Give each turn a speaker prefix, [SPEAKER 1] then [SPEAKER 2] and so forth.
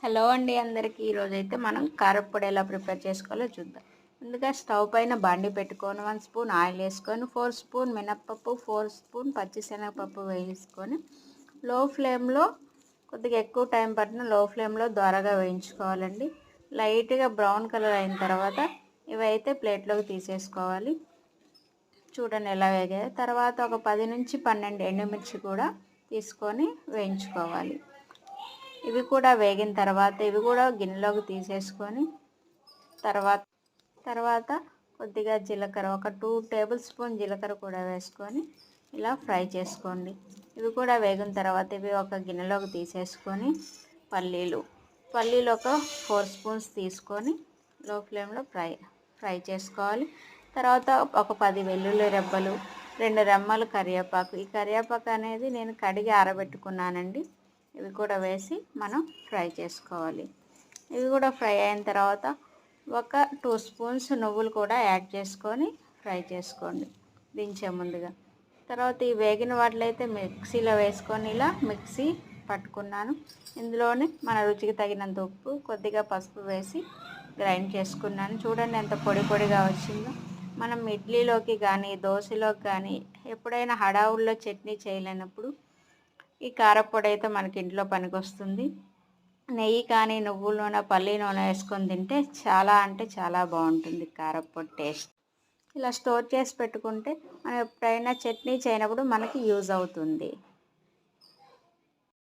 [SPEAKER 1] Hello అండి అందరికీ. ఈరోజైతే మనం కారప్పొడి ఎలా ప్రిపేర్ చేసుకోవాలో చూద్దాం. ముందుగా స్టవ్ పైన బాండి పెట్టుకొని 1 స్పూన్ ఆయిల్ వేసుకొని 4 స్పూన్ మినప్పప్పు 4 స్పూన్ పచ్చిశనగపప్పు వేసుకొని లో ఫ్లేమ్లో కొద్దిగా ఎక్కువ టైం పట్టిన లో ఫ్లేమ్లో దోరగా వేయించుకోవాలండి. లైట్గా బ్రౌన్ కలర్ అయిన తర్వాత ఇవైతే ప్లేట్లోకి తీసేసుకోవాలి. చూడండి ఎలా వేగాయో. తర్వాత ఒక 10 నుంచి 12 ఎండుమిర్చి కూడా తీసుకొని వేయించుకోవాలి. ఇవి కూడా వేగిన తర్వాత ఇవి కూడా గిన్నెలోకి తీసేసుకొని తర్వాత కొద్దిగా జీలకర్ర ఒక 2 టేబుల్ స్పూన్ జీలకర్ర కూడా వేసుకొని ఇలా ఫ్రై చేసుకోండి. ఇవి కూడా వేగిన తర్వాత ఇవి ఒక గిన్నెలోకి తీసేసుకొని పల్లీలు ఒక 4 స్పూన్స్ తీసుకొని లో ఫ్లేమ్లో ఫ్రై చేసుకోవాలి. తర్వాత ఒక 10 వెల్లుల్లి రెబ్బలు, 2 రెమ్మలు కరివేపాకు. ఈ కరివేపాకు అనేది నేను కడిగి ఆరబెట్టుకున్నానండి. ఇవి కూడా వేసి మనం ఫ్రై చేసుకోవాలి. ఇవి కూడా ఫ్రై అయిన తర్వాత ఒక 2 స్పూన్స్ నువ్వులు కూడా యాడ్ చేసుకొని ఫ్రై చేసుకోండి దించే ముందుగా. తర్వాత ఈ వేగిన వాటిలైతే మిక్సీలో వేసుకొని ఇలా మిక్సీ పట్టుకున్నాను. ఇందులోనే మన రుచికి తగినంత ఉప్పు, కొద్దిగా పసుపు వేసి గ్రైండ్ చేసుకున్నాను. చూడండి ఎంత పొడి పొడిగా వచ్చిందో. మనం ఇడ్లీలోకి కానీ దోశలోకి కానీ ఎప్పుడైనా హడావుల్లో చట్నీ చేయలేనప్పుడు ఈ కారప్పొడి అయితే మనకి ఇంట్లో పనికొస్తుంది. నెయ్యి కానీ నువ్వుల నూనె, పల్లి నూనె వేసుకొని తింటే చాలా అంటే చాలా బాగుంటుంది కారప్పొడి టేస్ట్. ఇలా స్టోర్ చేసి పెట్టుకుంటే మనం ఎప్పుడైనా చట్నీ చేయనప్పుడు మనకి యూజ్ అవుతుంది.